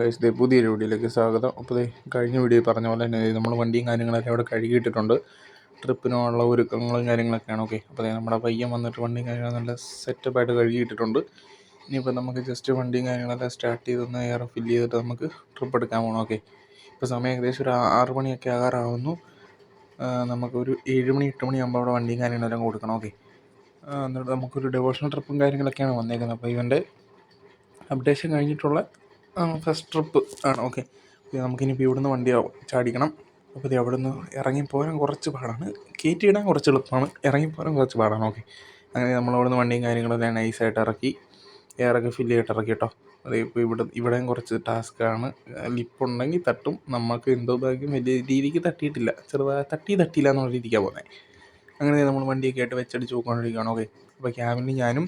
Guys, പുതിയൊരു വീഡിയോയിലേക്ക് സ്വാഗതം. അപ്പോൾ കഴിഞ്ഞ വീഡിയോ പറഞ്ഞ പോലെ തന്നെ നമ്മൾ വണ്ടിയും കാര്യങ്ങളൊക്കെ അവിടെ കഴുകിയിട്ടിട്ടുണ്ട്. ട്രിപ്പിനുള്ള ഒരുക്കങ്ങളും കാര്യങ്ങളൊക്കെയാണ്. ഓക്കെ, അപ്പോൾ നമ്മുടെ പയ്യൻ വന്നിട്ട് വണ്ടിയും കാര്യങ്ങളും നല്ല സെറ്റപ്പായിട്ട് കഴുകിയിട്ടിട്ടുണ്ട്. ഇനിയിപ്പോൾ നമുക്ക് ജസ്റ്റ് വണ്ടിയും കാര്യങ്ങളെല്ലാം സ്റ്റാർട്ട് ചെയ്തൊന്ന് എയർ ഫില്ല് ചെയ്തിട്ട് നമുക്ക് ട്രിപ്പ് എടുക്കാൻ പോകണം. ഓക്കെ, ഇപ്പോൾ സമയം ഏകദേശം ഒരു 6 മണിയൊക്കെ ആകാറാവുന്നു. നമുക്കൊരു 7 മണി 8 മണിയാകുമ്പോൾ അവിടെ വണ്ടിയും കാര്യങ്ങളെല്ലാം കൊടുക്കണം. ഓക്കെ, എന്നിട്ട് നമുക്കൊരു ഡെവോഷണൽ ട്രിപ്പും കാര്യങ്ങളൊക്കെയാണ് വന്നേക്കുന്നത്. അപ്പോൾ ഇവൻ്റെ അപ്ഡേഷൻ കഴിഞ്ഞിട്ടുള്ള ഫസ്റ്റ് ട്രിപ്പ് ആണ്. ഓക്കെ, നമുക്കിനിപ്പോൾ ഇവിടുന്ന് വണ്ടി ചാടിക്കണം. അപ്പോൾ ഇത് അവിടെ നിന്ന് ഇറങ്ങിപ്പോരാൻ കുറച്ച് പാടാണ്, കയറ്റിയിടാൻ കുറച്ച് എളുപ്പമാണ്, ഇറങ്ങിപ്പോരാൻ കുറച്ച് പാടാണ്. ഓക്കെ, അങ്ങനെ നമ്മളവിടുന്ന് വണ്ടിയും കാര്യങ്ങളെല്ലാം നൈസായിട്ട് ഇറക്കി എയറൊക്കെ ഫില്ല് ചെയ്തിട്ട് ഇറക്കി കേട്ടോ. അതിപ്പോൾ ഇവിടെയും കുറച്ച് ടാസ്ക്കാണ്. ലിപ്പുണ്ടെങ്കിൽ തട്ടും, നമുക്ക് എന്തോ ഭാഗ്യം വലിയ രീതിക്ക് തട്ടിയിട്ടില്ല, ചെറുതായി തട്ടിയില്ല എന്നുള്ള രീതിക്കാണ് പോകുന്നത്. അങ്ങനെ നമ്മൾ വണ്ടിയൊക്കെ ആയിട്ട് വെച്ചടിച്ച് പോയിക്കൊണ്ടിരിക്കുകയാണ്. ഓക്കെ, അപ്പോൾ ക്യാബിനിൽ ഞാനും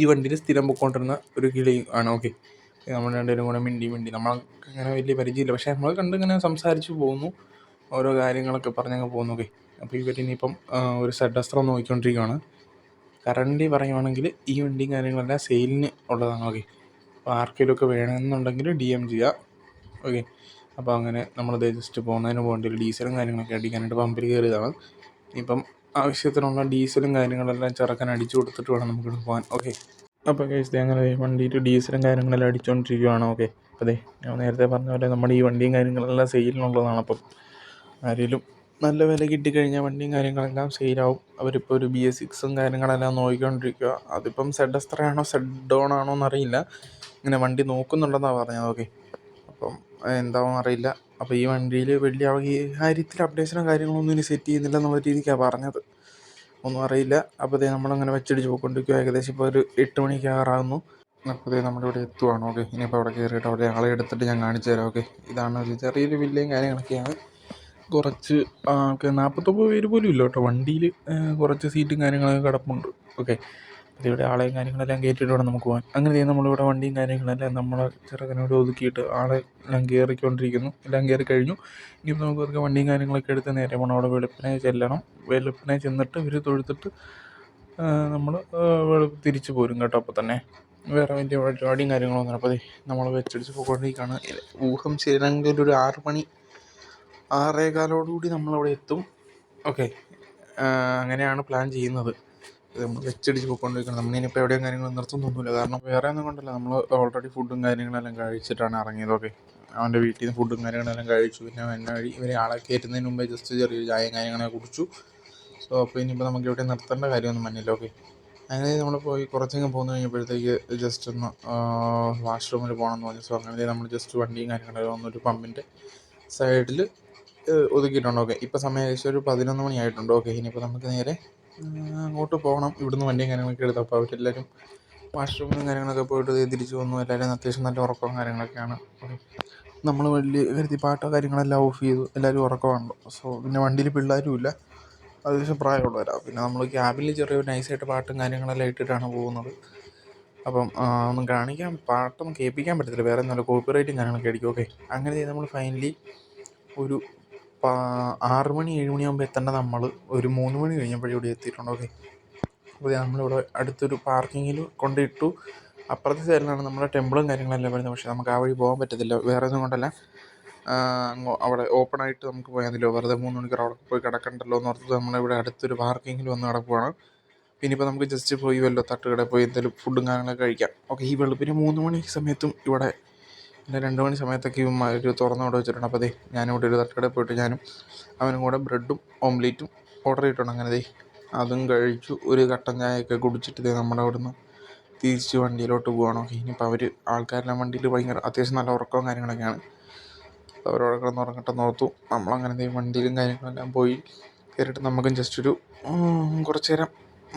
ഈ വണ്ടിയിൽ സ്ഥിരം പോയിക്കൊണ്ടിരുന്ന ഒരു കിളി ആണ്. ഓക്കെ, നമ്മൾ രണ്ടുപേരും കൂടെ മിണ്ടി നമ്മൾക്ക് അങ്ങനെ വലിയ പരിചയമില്ല, പക്ഷേ നമ്മൾ കണ്ടിങ്ങനെ സംസാരിച്ച് പോകുന്നു, ഓരോ കാര്യങ്ങളൊക്കെ പറഞ്ഞങ്ങ് പോകുന്നു. ഓക്കെ, അപ്പോൾ ഇവരിനിയിപ്പം ഒരു സെഡസ്ത്രം നോക്കിക്കൊണ്ടിരിക്കുകയാണ്. കറൻലി പറയുവാണെങ്കിൽ ഈ വണ്ടിയും കാര്യങ്ങളെല്ലാം സെയിലിന് ഉള്ളതാണ്. ഓക്കെ, അപ്പോൾ ആർക്കെങ്കിലുമൊക്കെ വേണമെന്നുണ്ടെങ്കിൽ DM ചെയ്യുക. ഓക്കെ, അപ്പോൾ അങ്ങനെ നമ്മളത് ജസ്റ്റ് പോകുന്നതിന് വേണ്ടി ഡീസലും കാര്യങ്ങളൊക്കെ അടിക്കാനായിട്ട് പമ്പിൽ കയറിയതാണ്. ഇപ്പം ആവശ്യത്തിനുള്ള ഡീസലും കാര്യങ്ങളെല്ലാം ചെറുക്കാൻ അടിച്ചു കൊടുത്തിട്ട് വേണം നമുക്കിവിടെ പോകാൻ. ഓക്കെ, അപ്പോൾ കേസ് അങ്ങനെ വണ്ടിയിൽ ഡീസലും കാര്യങ്ങളെല്ലാം അടിച്ചുകൊണ്ടിരിക്കുകയാണ്. ഓക്കെ, അതെ, ഞാൻ നേരത്തെ പറഞ്ഞ പോലെ നമ്മുടെ ഈ വണ്ടിയും കാര്യങ്ങളെല്ലാം സെയിലിനുള്ളതാണ്. അപ്പം ആരെങ്കിലും നല്ല വില കിട്ടിക്കഴിഞ്ഞാൽ വണ്ടിയും കാര്യങ്ങളെല്ലാം സെയിലാവും. അവരിപ്പോൾ ഒരു BS6 കാര്യങ്ങളെല്ലാം നോക്കിക്കൊണ്ടിരിക്കുക. അതിപ്പം സെഡസ്ത്രയാണോ സെഡോണാണോ എന്നറിയില്ല, ഇങ്ങനെ വണ്ടി നോക്കുന്നുണ്ടെന്നാണ് പറഞ്ഞത്. ഓക്കെ, അപ്പം എന്താവും അറിയില്ല. അപ്പോൾ ഈ വണ്ടിയിൽ വലിയ ഈ കാര്യത്തിൽ അപ്ഡേഷനോ കാര്യങ്ങളൊന്നും ഇനി സെറ്റ് ചെയ്യുന്നില്ല എന്നുള്ള രീതിക്കാണ് പറഞ്ഞത്, ഒന്നും അറിയില്ല. അപ്പോൾ നമ്മളങ്ങനെ വെച്ചടിച്ച് പോയിക്കൊണ്ടിരിക്കുക. ഏകദേശം ഇപ്പോൾ ഒരു 8 മണിക്ക് ആറാകുന്നു. അപ്പോൾ നമ്മളിവിടെ എത്തുവാണ്. ഓക്കെ, ഇനിയിപ്പോൾ അവിടെ കയറിയിട്ട് അവിടെ ആളെ എടുത്തിട്ട് ഞാൻ കാണിച്ചു തരാം. ഓക്കെ, ഇതാണ് ഒരു ചെറിയൊരു വില്ലയും കാര്യങ്ങളൊക്കെയാണ്. കുറച്ച് 49 പേര് പോലും ഇല്ല കേട്ടോ വണ്ടിയിൽ, കുറച്ച് സീറ്റും കാര്യങ്ങളൊക്കെ കിടപ്പുണ്ട്. ഓക്കെ, ഇവിടെ ആളെയും കാര്യങ്ങളെല്ലാം കയറ്റിയിട്ട് വേണം നമുക്ക് പോകാൻ. അങ്ങനെ നമ്മളിവിടെ വണ്ടിയും കാര്യങ്ങളെല്ലാം നമ്മളെ ചെറുക്കനോട് ഒതുക്കിയിട്ട് ആളെ എല്ലാം കയറിക്കൊണ്ടിരിക്കുന്നു. എല്ലാം കയറി കഴിഞ്ഞു. ഇനിയിപ്പോൾ നമുക്ക് അവർക്ക് വണ്ടിയും കാര്യങ്ങളൊക്കെ എടുത്ത് നേരെ പോകണം. അവിടെ വെളുപ്പിനെ ചെല്ലണം. വെളുപ്പിനെ ചെന്നിട്ട് ഇവർ തൊഴുത്തിട്ട് നമ്മൾ തിരിച്ചു പോരും കേട്ടോ. അപ്പോൾ തന്നെ വേറെ വലിയ പരിപാടിയും കാര്യങ്ങളൊന്നും. അപ്പോൾ നമ്മൾ വെച്ചടിച്ച് പോയിക്കൊണ്ടിരിക്കുകയാണ്. ഊഹം ശരിയെങ്കിൽ ഒരു 6 മണി 6:15 നമ്മളവിടെ എത്തും. ഓക്കെ, അങ്ങനെയാണ് പ്ലാൻ ചെയ്യുന്നത്. നമ്മൾ വെച്ചടിച്ച് പോയിക്കൊണ്ടിരിക്കണം. നമ്മളിനിപ്പോൾ എവിടെയും കാര്യങ്ങളും നിർത്തുന്നൊന്നുമില്ല, കാരണം വേറെ ഒന്നും കൊണ്ടല്ല, നമ്മൾ ഓൾറെഡി ഫുഡും കാര്യങ്ങളെല്ലാം കഴിച്ചിട്ടാണ് ഇറങ്ങിയത്. ഓക്കെ, അവൻ്റെ വീട്ടിൽ നിന്ന് ഫുഡും കാര്യങ്ങളെല്ലാം കഴിച്ചു. പിന്നെ എന്നെ വഴി ഇവരെ ആളെ കയറ്റുന്നതിന് മുമ്പേ ജസ്റ്റ് ചെറിയൊരു ചായയും കാര്യങ്ങളൊക്കെ കുടിച്ചു. സോ അപ്പോൾ ഇനിയിപ്പോൾ നമുക്ക് ഇവിടെ നിർത്തേണ്ട കാര്യമൊന്നും വന്നില്ല. ഓക്കെ, അങ്ങനെ നമ്മൾ പോയി കുറച്ചങ്ങ് പോന്നു കഴിഞ്ഞപ്പോഴത്തേക്ക് ജസ്റ്റ് ഒന്ന് വാഷ്റൂമിൽ പോകണമെന്ന് പറഞ്ഞു. സോ അങ്ങനെ നമ്മൾ ജസ്റ്റ് വണ്ടിയും കാര്യങ്ങളെല്ലാം ഒന്നൊരു പമ്പിൻ്റെ സൈഡിൽ ഒതുക്കിയിട്ടുണ്ട്. ഓക്കെ, ഇപ്പോൾ സമയം ഏകദേശം ഒരു 11 മണി ആയിട്ടുണ്ട്. ഓക്കെ, ഇനിയിപ്പോൾ നമുക്ക് നേരെ അങ്ങോട്ട് പോകണം. ഇവിടുന്ന് വണ്ടിയും കാര്യങ്ങളൊക്കെ എടുത്തു. അപ്പോൾ അവരെല്ലാവരും വാഷ്റൂമിലും കാര്യങ്ങളൊക്കെ പോയിട്ട് തിരിച്ചു വന്നു. എല്ലാവരും അത്യാവശ്യം നല്ല ഉറക്കവും കാര്യങ്ങളൊക്കെയാണ്. നമ്മൾ വലിയ കരുതി പാട്ടോ കാര്യങ്ങളെല്ലാം ഓഫ് ചെയ്തു. എല്ലാവരും ഉറക്കമാണല്ലോ. സോ പിന്നെ വണ്ടിയിൽ പിള്ളേരും ഇല്ല, അത്യാവശ്യം പ്രായമുള്ളവരാണ്. പിന്നെ നമ്മൾ ക്യാബിൽ ചെറിയൊരു നൈസായിട്ട് പാട്ടും കാര്യങ്ങളെല്ലാം ഇട്ടിട്ടാണ് പോകുന്നത്. അപ്പം ഒന്നും കാണിക്കാൻ പാട്ടൊന്നും കേൾപ്പിക്കാൻ പറ്റത്തില്ല, വേറെ നല്ല കോപ്പിറൈറ്റും കാര്യങ്ങളൊക്കെ ആയിരിക്കും. ഓക്കെ, അങ്ങനെ നമ്മൾ ഫൈനലി ഒരു 6 മണി 7 മണിയാകുമ്പോൾ എത്തേണ്ട നമ്മൾ ഒരു 3 മണി കഴിഞ്ഞപ്പോഴും ഇവിടെ എത്തിയിട്ടുണ്ട്. ഓക്കെ, അപ്പോൾ നമ്മളിവിടെ അടുത്തൊരു പാർക്കിങ്ങിൽ കൊണ്ടിട്ടു. അപ്പുറത്തെ സൈഡിലാണ് നമ്മുടെ ടെമ്പിളും കാര്യങ്ങളെല്ലാം വരുന്നത്. പക്ഷേ നമുക്ക് ആ വഴി പോകാൻ പറ്റത്തില്ല, വേറെ ഒന്നും കൊണ്ടല്ല, അവിടെ ഓപ്പണായിട്ട് നമുക്ക് പോയാൽ വെറുതെ 3 മണിക്കൂർ അവിടെ പോയി കിടക്കണ്ടല്ലോ എന്ന് ഓർത്ത് നമ്മളിവിടെ അടുത്തൊരു പാർക്കിങ്ങിൽ വന്ന് കിടക്കുവാണ്. പിന്നെ ഇപ്പോൾ നമുക്ക് ജസ്റ്റ് പോയി വല്ലോ തട്ടുകടയിൽ പോയി എന്തെങ്കിലും ഫുഡും കാര്യങ്ങളൊക്കെ കഴിക്കാം. ഓക്കെ, ഈ വെളുപ്പിന് 3 മണി സമയത്തും ഇവിടെ പിന്നെ 2 മണി സമയത്തൊക്കെ ഒരു തുറന്ന് അവിടെ വെച്ചിട്ടുണ്ട്. അപ്പോൾ ഞാനിവിടെ ഒരു തട്ടുകടയിൽ പോയിട്ട് ഞാനും അവനും കൂടെ ബ്രെഡും ഓംലേറ്റും ഓർഡർ ചെയ്തിട്ടുണ്ട്. അങ്ങനെ അതും കഴിച്ചു. ഒരു കട്ടൻ ചായയൊക്കെ കുടിച്ചിട്ട് നമ്മുടെ അവിടുന്ന് തിരിച്ച് വണ്ടിയിലോട്ട് പോവുകയാണ്. ഓക്കെ, ഇനിയിപ്പോൾ ആൾക്കാരെല്ലാം വണ്ടിയിൽ ഭയങ്കര അത്യാവശ്യം നല്ല ഉറക്കവും കാര്യങ്ങളൊക്കെയാണ്. അവരോട് കിടന്നുറങ്ങട്ടെന്ന് ഓർത്തു. നമ്മളങ്ങനെ വണ്ടിയിലും കാര്യങ്ങളെല്ലാം പോയി കയറിയിട്ട് നമുക്കും ജസ്റ്റ് ഒരു കുറച്ച് നേരം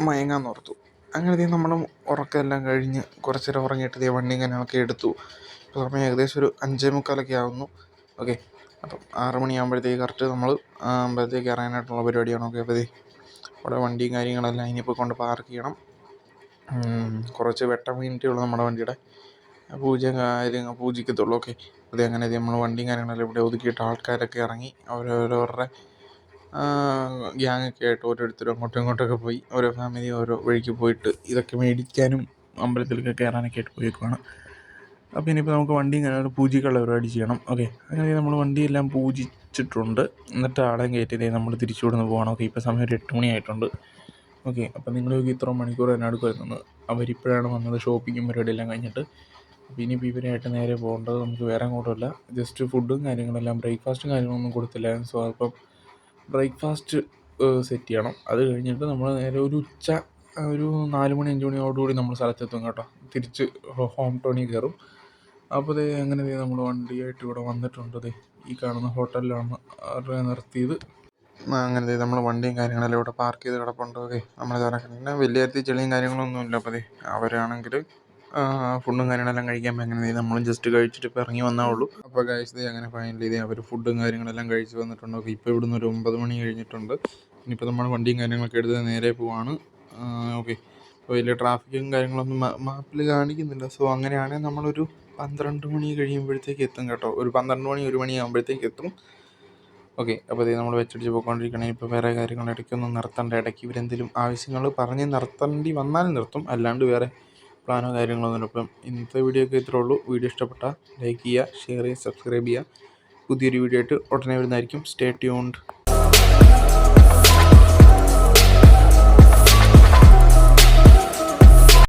മയങ്ങാന്ന് ഓർത്തു. അങ്ങനെ നമ്മൾ ഉറക്കമെല്ലാം കഴിഞ്ഞ് കുറച്ച് നേരം ഉറങ്ങിയിട്ട് വണ്ടിയും കാര്യങ്ങളൊക്കെ എടുത്തു. ഇപ്പോൾ സമയം ഏകദേശം ഒരു 5:45 ആകുന്നു. ഓക്കെ, അപ്പം 6 മണിയാകുമ്പോഴത്തേക്ക് കറക്റ്റ് നമ്മൾ അമ്പലത്തേക്ക് ഇറങ്ങാനായിട്ടുള്ള പരിപാടിയാണ്. ഓക്കെ, അപ്പോൾ അവിടെ വണ്ടിയും കാര്യങ്ങളെല്ലാം ഇനിയിപ്പോൾ കൊണ്ട് പാർക്ക് ചെയ്യണം. കുറച്ച് വെട്ടം വീണിട്ടേ ഉള്ളൂ നമ്മുടെ വണ്ടിയുടെ പൂജിക്കത്തുള്ളൂ. ഓക്കെ, അങ്ങനെ നമ്മൾ വണ്ടിയും കാര്യങ്ങളെല്ലാം ഇവിടെ ഒതുക്കിയിട്ട് ആൾക്കാരൊക്കെ ഇറങ്ങി അവരവരവരുടെ ഗ്യാങ്ങൊക്കെ ആയിട്ട് ഓരോരുത്തരും അങ്ങോട്ടും ഇങ്ങോട്ടൊക്കെ പോയി ഓരോ ഫാമിലി ഓരോ വഴിക്ക് പോയിട്ട് ഇതൊക്കെ മേടിക്കാനും അമ്പലത്തിലൊക്കെ കയറാനൊക്കെ ആയിട്ട് പോയേക്കുവാണ്. അപ്പോൾ ഇനിയിപ്പോൾ നമുക്ക് വണ്ടിയും കാര്യങ്ങളും പൂജിക്കുള്ള പരിപാടി ചെയ്യണം. ഓക്കെ, അങ്ങനെ നമ്മൾ വണ്ടിയെല്ലാം പൂജിച്ചിട്ടുണ്ട്. എന്നിട്ട് ആളെയും കയറ്റി നമ്മൾ തിരിച്ചു വിടുന്ന് പോകണം. ഓക്കെ, ഇപ്പോൾ സമയം ഒരു 8 മണിയായിട്ടുണ്ട്. ഓക്കെ, അപ്പോൾ നിങ്ങൾ ഇത്ര മണിക്കൂർ തന്നെ അടുക്കുമായിരുന്നത്. അവരിപ്പോഴാണ് വന്നത് ഷോപ്പിങ്ങും പരിപാടിയെല്ലാം കഴിഞ്ഞിട്ട്. അപ്പോൾ ഇനിയിപ്പോൾ ഇവരായിട്ട് നേരെ പോകേണ്ടത് നമുക്ക് വേറെ അങ്ങോട്ടുമല്ല, ജസ്റ്റ് ഫുഡും കാര്യങ്ങളെല്ലാം ബ്രേക്ക്ഫാസ്റ്റും കാര്യങ്ങളൊന്നും കൊടുത്തില്ലായിരുന്നു. സോ അപ്പം ബ്രേക്ക്ഫാസ്റ്റ് സെറ്റ് ചെയ്യണം. അത് കഴിഞ്ഞിട്ട് നമ്മൾ നേരെ ഒരു ഒരു 4 മണി 5 മണിയോടുകൂടി നമ്മൾ സ്ഥലത്തെത്തും കേട്ടോ. തിരിച്ച് ഹോം ടൗണിൽ കയറും. അപ്പോൾ അങ്ങനെ നമ്മൾ വണ്ടിയായിട്ട് ഇവിടെ വന്നിട്ടുണ്ട്. ഈ കാണുന്ന ഹോട്ടലിലാണ് അവരെ നിർത്തിയത്. അങ്ങനെ നമ്മൾ വണ്ടിയും കാര്യങ്ങളെല്ലാം ഇവിടെ പാർക്ക് ചെയ്ത് കിടപ്പുണ്ട്. ഓക്കെ, നമ്മൾ പിന്നെ വലിയ തരത്തിൽ ചെളിയും കാര്യങ്ങളൊന്നും ഇല്ല. അപ്പോൾ അവരാണെങ്കിൽ ഫുഡും കാര്യങ്ങളെല്ലാം കഴിക്കാൻ അങ്ങനെ നമ്മളും ജസ്റ്റ് കഴിച്ചിട്ട് ഇപ്പോൾ ഇറങ്ങി വന്നേ ഉള്ളൂ. അപ്പോൾ കഴിച്ചത് അങ്ങനെ ഫൈനലി അവർ ഫുഡും കാര്യങ്ങളെല്ലാം കഴിച്ച് വന്നിട്ടുണ്ട്. ഓക്കെ, ഇപ്പോൾ ഇവിടുന്ന് ഒരു 9 മണി കഴിഞ്ഞിട്ടുണ്ട്. ഇനിയിപ്പോൾ നമ്മൾ വണ്ടിയും കാര്യങ്ങളൊക്കെ എടുത്ത് നേരെ പോവാണ്. ഓക്കെ, അപ്പോൾ വലിയ ട്രാഫിക്കും കാര്യങ്ങളൊന്നും മാപ്പിൽ കാണിക്കുന്നില്ല. സോ അങ്ങനെയാണെങ്കിൽ നമ്മളൊരു 12 മണി കഴിയുമ്പോഴത്തേക്ക് എത്തും കേട്ടോ. ഒരു 12 മണി 1 മണി ആകുമ്പോഴത്തേക്ക് എത്തും. ഓക്കെ, അപ്പോൾ നമ്മൾ വെച്ചടിച്ച് പോയിക്കൊണ്ടിരിക്കണേ. ഇപ്പോൾ വേറെ കാര്യങ്ങൾ ഇടയ്ക്കൊന്നും നിർത്തണ്ട. ഇടയ്ക്ക് ഇവരെന്തെങ്കിലും ആവശ്യങ്ങൾ പറഞ്ഞ് നിർത്തേണ്ടി വന്നാലും നിർത്തും, അല്ലാണ്ട് വേറെ പ്ലാനോ കാര്യങ്ങളൊന്നുമില്ല. അപ്പം ഇന്നത്തെ വീഡിയോ ഒക്കെ ഇത്രേ ഉള്ളൂ. വീഡിയോ ഇഷ്ടപ്പെട്ടാൽ ലൈക്ക് ചെയ്യുക, ഷെയർ ചെയ്യുക, സബ്സ്ക്രൈബ് ചെയ്യുക. പുതിയൊരു വീഡിയോ ആയിട്ട് ഉടനെ വരുന്നതായിരിക്കും. Stay tuned.